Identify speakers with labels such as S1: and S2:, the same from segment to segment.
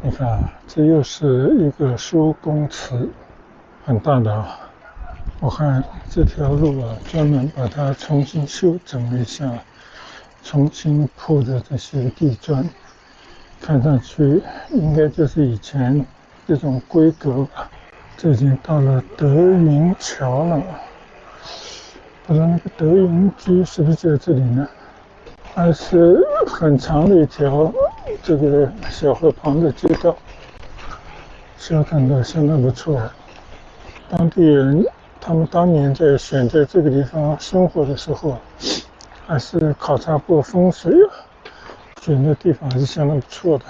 S1: 你看啊，这又是一个收工池，很大的啊。我看这条路啊，专门把它重新修整了一下，重新铺的这些地砖，看上去应该就是以前这种规格吧。这已经到了德云桥了，不知道那个德云居是不是在这里呢？还是很长的一条这个小河旁的街道，修整的相当不错。当地人他们当年在选在这个地方生活的时候，还是考察过风水啊，选的地方还是相当不错的。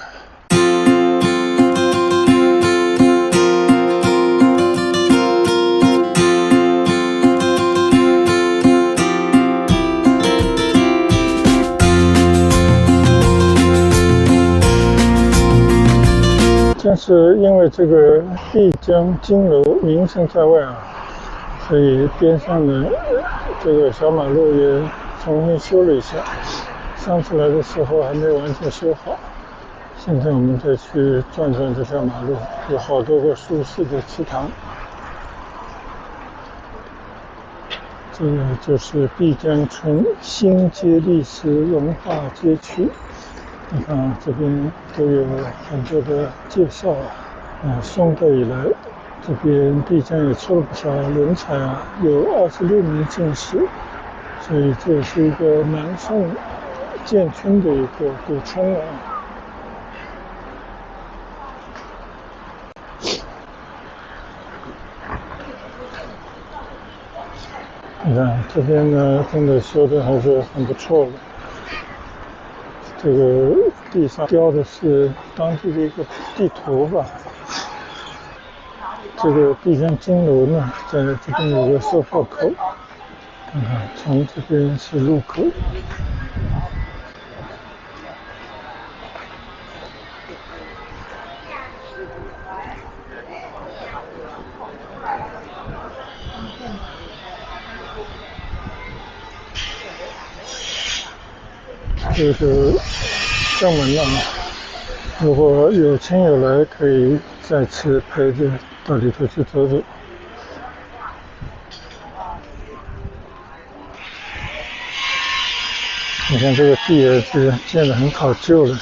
S1: 但是因为这个碧江金楼名声在外啊，所以边上的这个小马路也重新修了一下。上次来的时候还没完全修好，现在我们再去转转这条马路，有好多个舒适的池塘。这个就是碧江村新街历史文化街区。你看啊，这边都有很多的介绍啊。宋代以来，这边碧江也出了不少人才啊，有26名进士，所以这是一个南宋建村的一个古村啊。你看这边呢，真的修的还是很不错的。这个地上雕的是当地的一个地图吧。这个碧江金楼呢，在这边有个售票口，看看从这边是入口。这个正门了，如果有亲友来，可以再次陪着到里头去走走。你看这个地也是建得很考究了。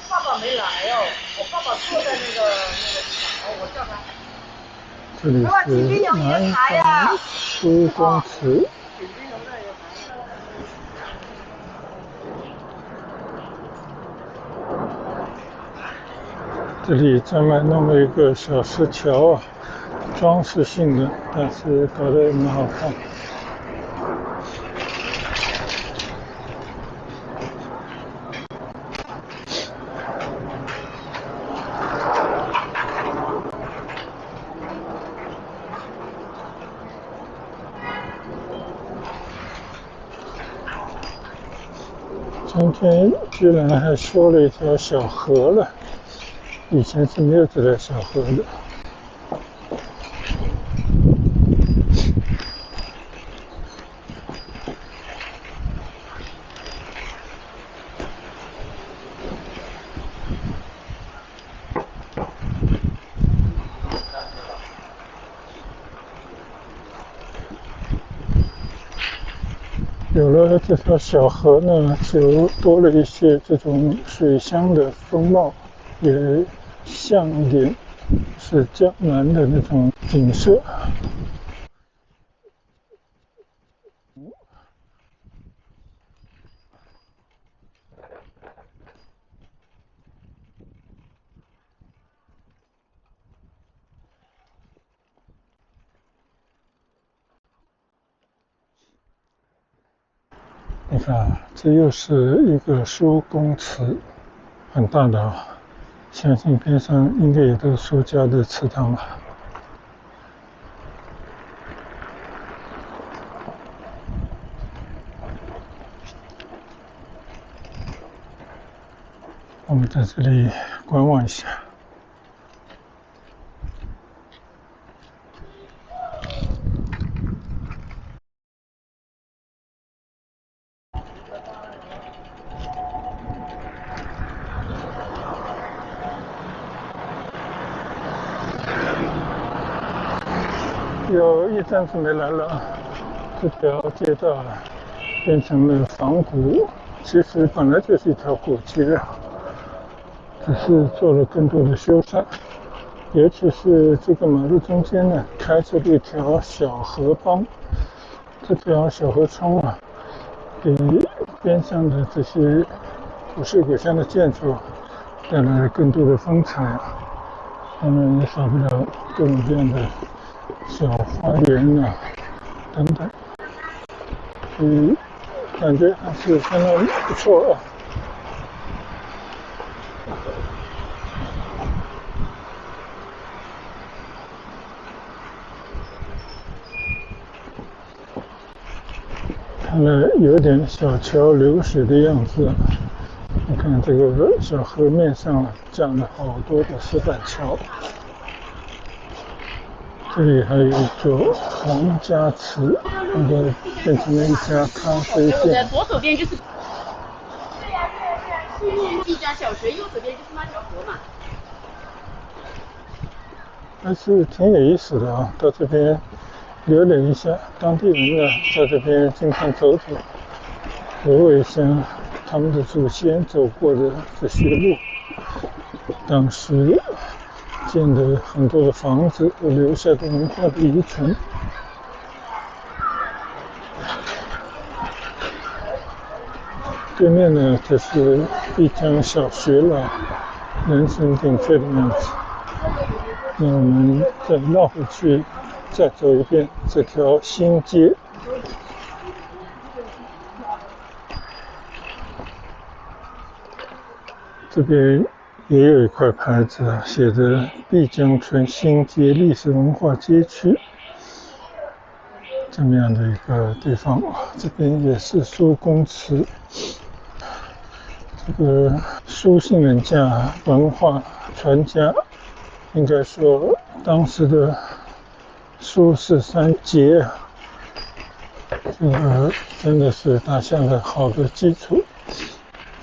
S2: 爸爸没来哦，我爸爸坐在那个我叫他。
S1: 这里是南方收工池。这里专门弄了一个小石桥啊，装饰性的，但是搞得也蛮好看。今天居然还修了一条小河了，以前是没有这条小河的。有了这条小河呢，就多了一些这种水乡的风貌，也像一点是江南的那种景色。你看啊，这又是一个收工池，很大的啊，相信边上应该也都是收家的池塘吧。我们在这里观望一下。有一阵子没来了，这条街道变成了仿古，其实本来就是一条古街啊，只是做了更多的修缮。尤其是这个马路中间呢，开出了一条小河浜，这条小河川啊，给边上的这些古色古香的建筑带来了更多的风采啊。当然也少不了各种各样的小花园啊等等，所以感觉还是相当不错啊。看来有点小桥流水的样子啊。你看这个小河面上架了好多的石板桥，这里还有一座皇家祠，那个变成了一家咖啡店。
S2: 左手边就是。对呀，对面一家小学，右手边就是那条河嘛。
S1: 还是挺有意思的啊，到这边浏览一下，当地人呢在这边经常走走，回味一下他们的祖先走过的这些路，当时建的很多的房子和留下的文化的遗存。对面呢就是一江小学了，人声鼎沸的样子。那我们再绕回去，再走一遍这条新街。这边也有一块牌子啊，写着碧江村新街历史文化街区，这么样的一个地方。这边也是苏公祠，这个苏姓人家文化传家，应该说当时的苏轼三杰啊，这个真的是打下了好的基础，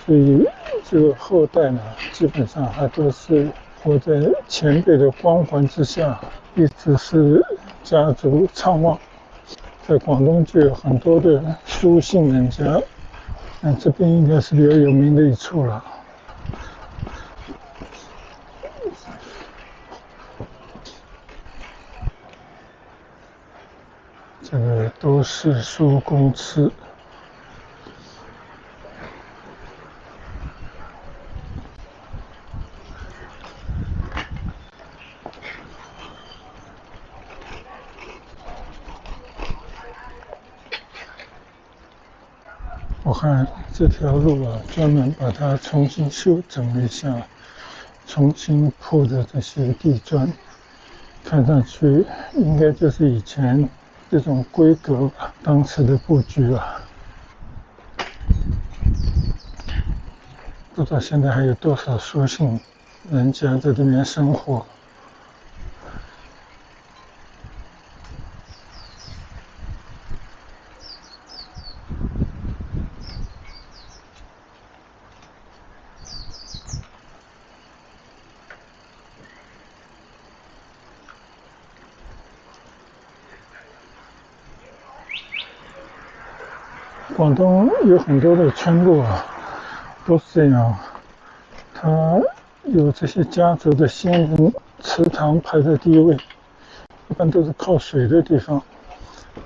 S1: 所以这个后代呢，基本上还都是活在前辈的光环之下，一直是家族昌旺。在广东就有很多的苏姓人家，那这边应该是比较有名的一处了。这个都是苏公祠。我看这条路啊，专门把它重新修整了一下，重新铺的这些地砖，看上去应该就是以前这种规格吧，当时的布局啊。不知道现在还有多少苏姓人家在这边生活。广东有很多的村落啊，都是这样，它有这些家族的先人祠堂排在第一位，一般都是靠水的地方，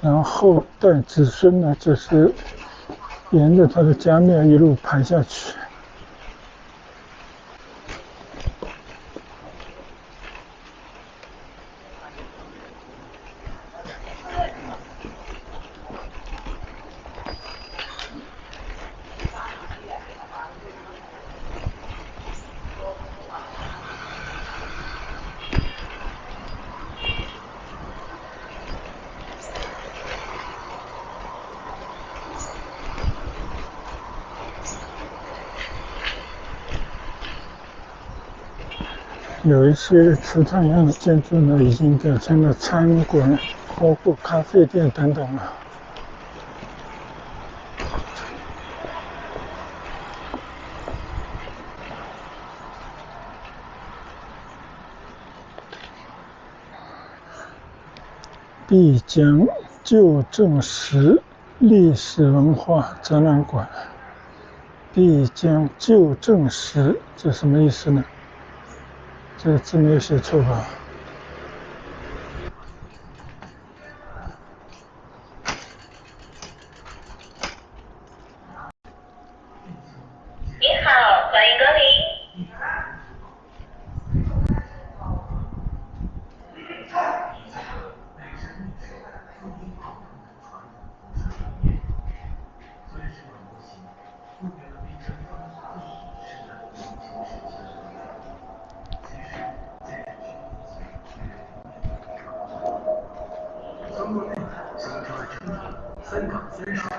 S1: 然后后代子孙呢，就是沿着他的家庙一路排下去。有一些祠堂一样的建筑呢，已经改成了餐馆，包括咖啡店等等了。碧江旧镇石历史文化展览馆。碧江旧镇石，这什么意思呢？这个字没有写错吧？
S3: 你好，欢迎光临。三港分水，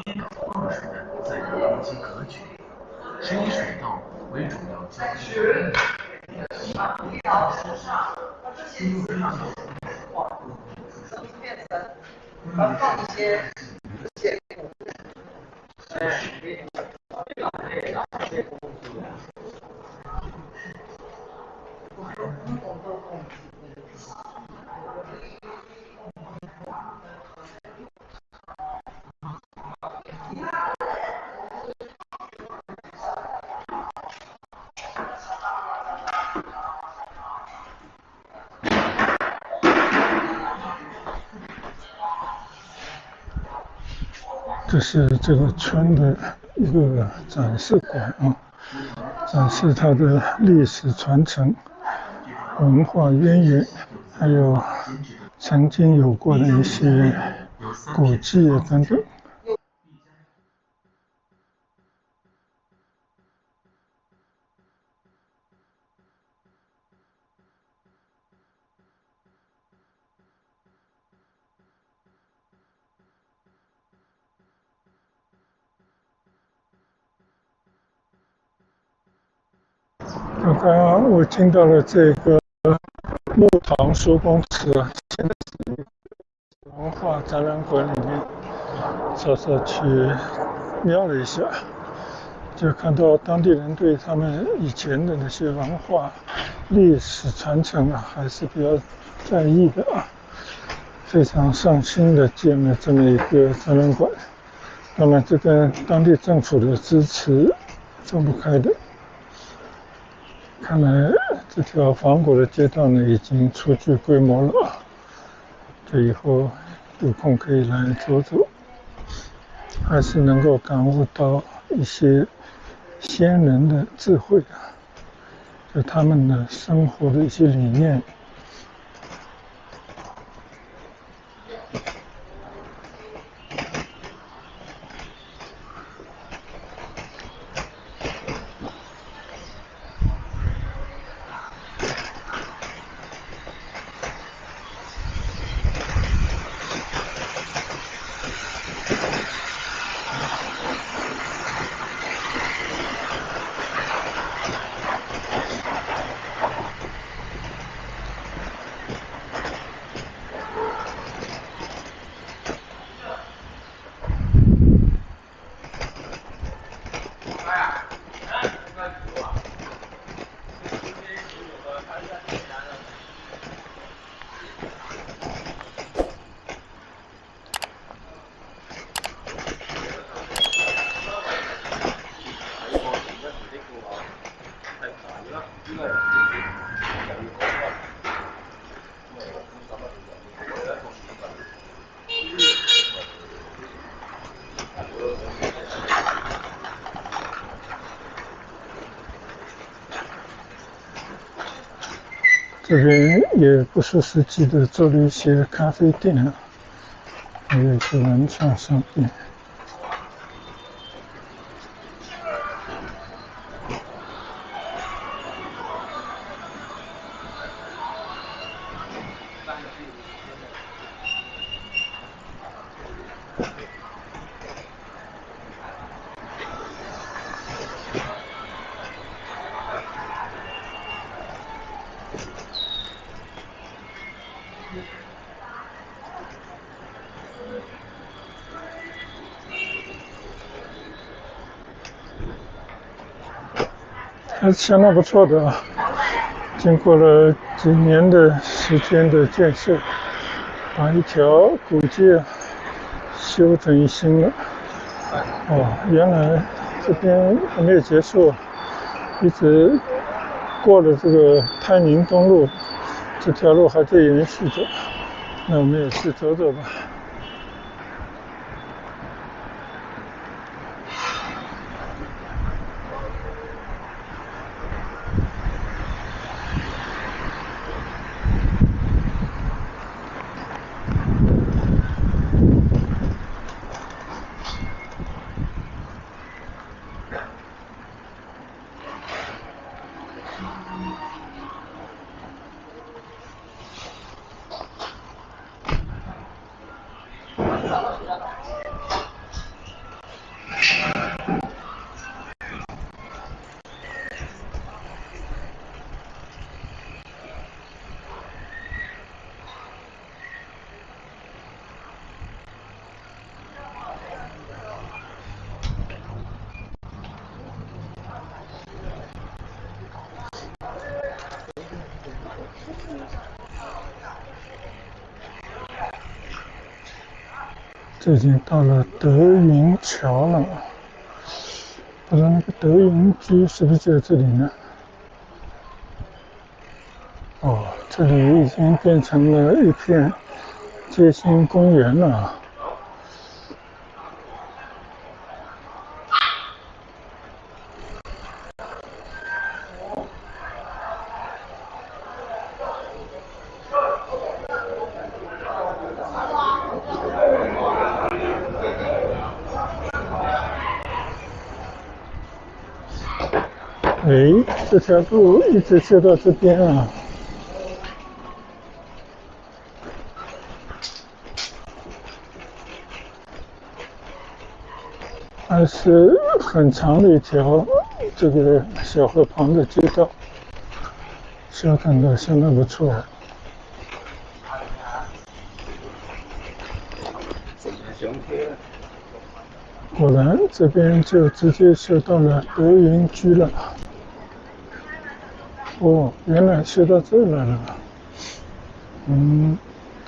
S3: 滨港傍水的自然风景格局，是以水道为主要交通。
S1: 这是这个村的一个展示馆啊，展示它的历史传承、文化渊源，还有曾经有过的一些古迹等等。刚刚我进到了这个木塘书公祠，现在是文化展览馆里面，稍稍去瞄了一下，就看到当地人对他们以前的那些文化历史传承啊，还是比较在意的啊，非常上心的建了这么一个展览馆。当然，这跟当地政府的支持分不开的。看来这条仿古的街道呢，已经初具规模了，这以后有空可以来走走，还是能够感悟到一些先人的智慧啊，就他们的生活的一些理念。这边也不失时机的做了一些咖啡店啊，还有一些文创商店。还是相当不错的啊！经过了几年的时间的建设，把一条古街修整新了。哦，原来这边还没有结束，一直过了这个泰宁东路，这条路还在延续着。那我们也去走走吧。这已经到了德云桥了，不知道那个德云居是不是就在这里呢？哦，这里已经变成了一片街心公园了。哎，这条路一直修到这边啊。还是很长的一条这个小河旁的街道，修整的相当不错。果然这边就直接修到了德云居了。哦，原来修到这来了。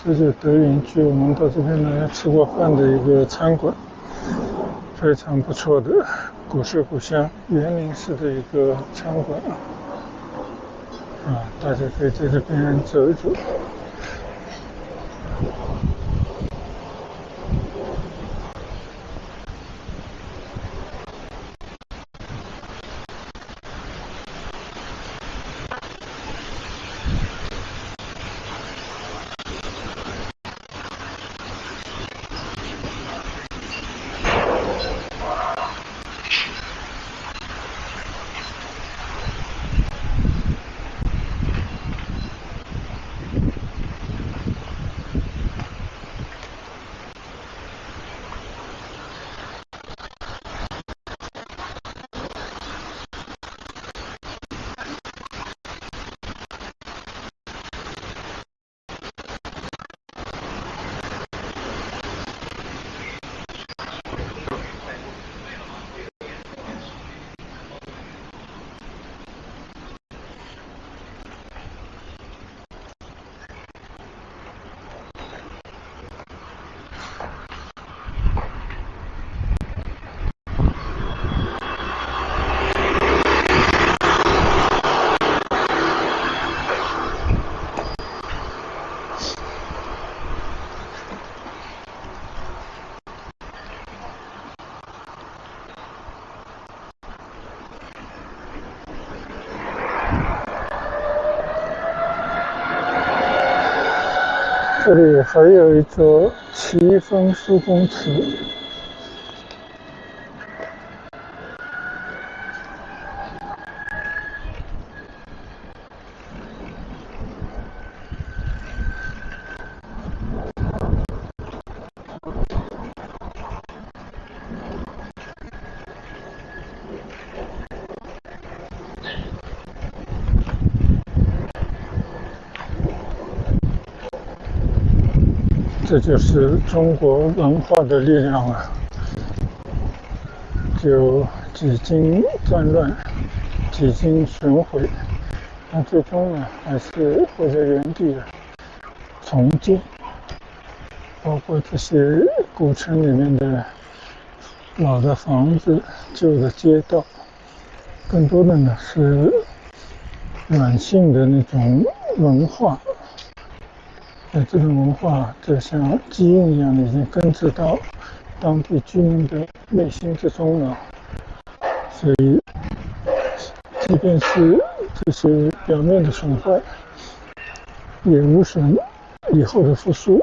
S1: 这就是德云居，我们到这边来吃过饭的一个餐馆，非常不错的古色古香园林式的一个餐馆啊，大家可以在这边走一走。这里还有一座奇峰书公祠，这就是中国文化的力量啊！就几经战乱，几经损毁，那最终呢，还是会在原地重建。包括这些古城里面的老的房子、旧的街道，更多的呢是软性的那种文化。这种文化就像基因一样的，已经根植到当地居民的内心之中了。所以，即便是这些表面的损坏，也无损以后的复苏。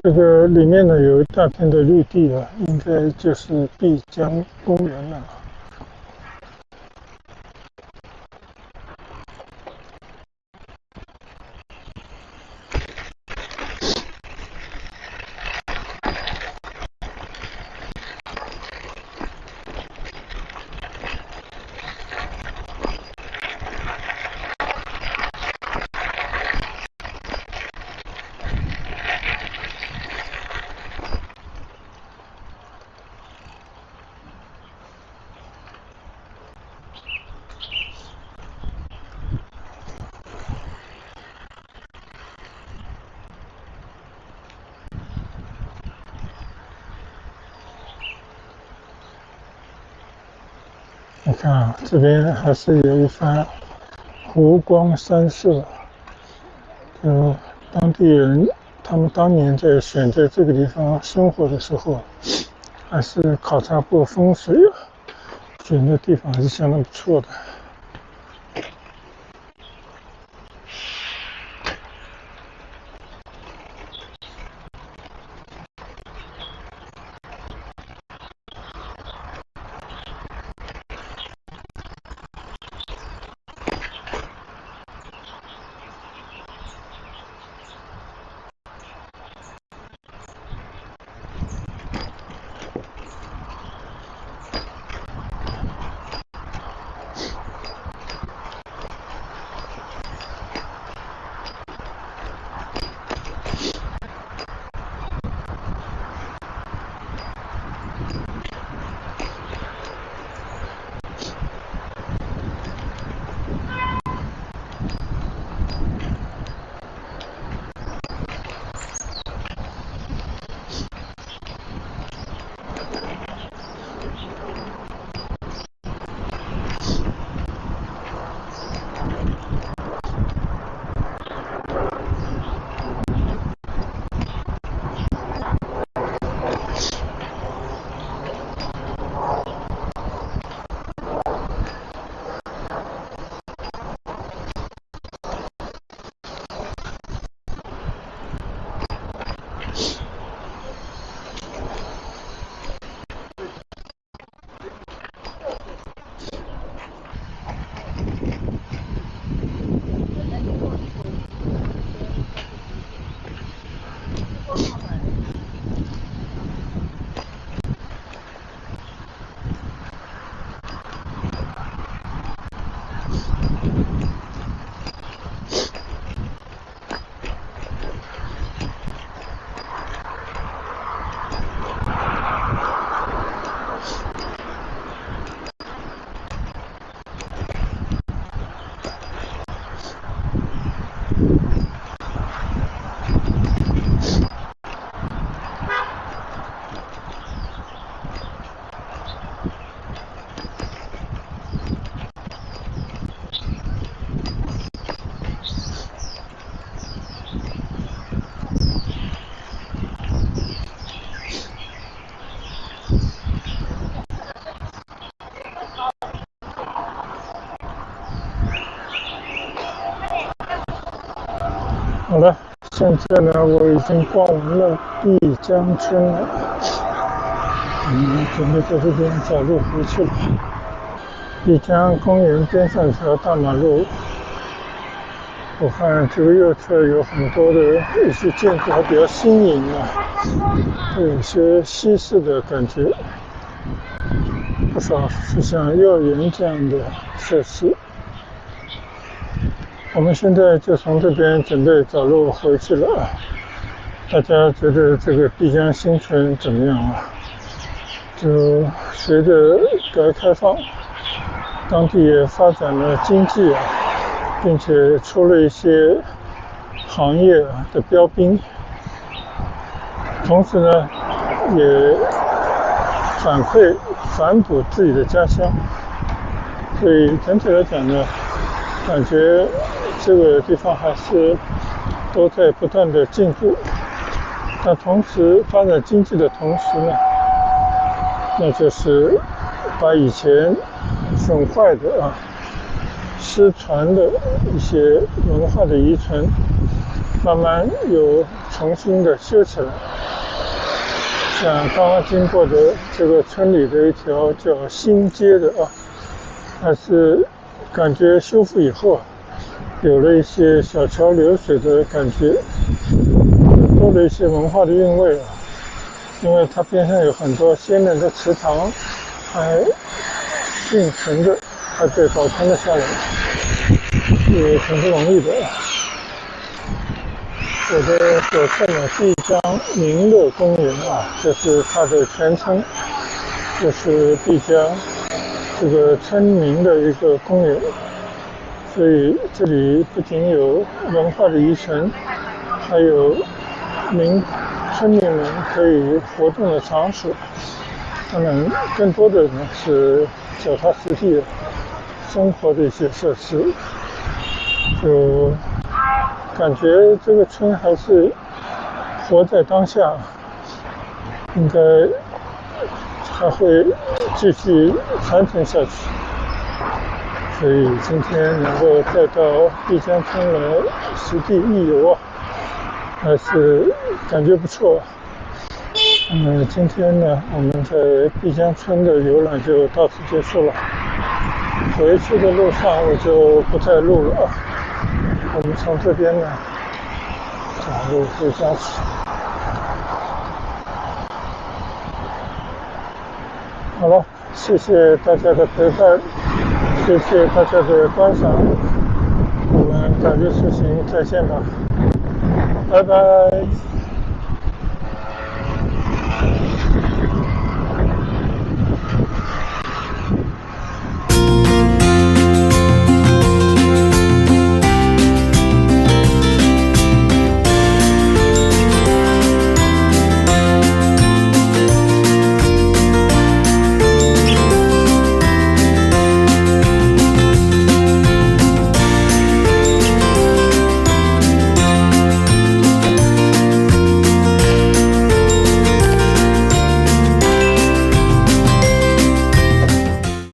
S1: 这个里面呢有一大片的绿地啊，应该就是碧江公园了。你看啊，这边还是有一番湖光山色。当地人他们当年在选择这个地方生活的时候，还是考察过风水啊，选的地方还是相当不错的。现在呢，我已经逛完了碧江村了，准备在这边找路回去了。碧江公园边上一条大马路，我看这个右侧有很多的一些建筑还比较新颖啊，有一些西式的感觉，不少是像幼儿园这样的设施。我们现在就从这边准备找路回去了啊！大家觉得这个碧江新村怎么样啊？就随着改革开放，当地也发展了经济啊，并且出了一些行业的标兵，同时呢，也反哺自己的家乡，所以整体来讲呢，感觉这个地方还是都在不断的进步。但同时发展经济的同时呢，那就是把以前损坏的失传的一些文化的遗存，慢慢又重新的修起来。像刚刚经过的这个村里的一条叫新街的还是感觉修复以后有了一些小桥流水的感觉，多了一些文化的韵味因为它边上有很多先人的祠堂，还幸存着，还被保存了下来，也挺不容易的。我的所在的碧江民乐公园这是它的全称，这是碧江这个村民的一个公园，所以这里不仅有文化的遗存，还有村民们可以活动的场所。当然，更多的呢是脚踏实地生活的一些设施，就感觉这个村还是活在当下，应该还会继续传承下去。所以今天能够再到碧江村来实地一游还是感觉不错。今天呢，我们在碧江村的游览就到此结束了。回去的路上我就不再录了我们从这边呢找路回家去。好了，谢谢大家的陪伴，谢谢大家的观赏，我们改日出行再见吧，拜拜。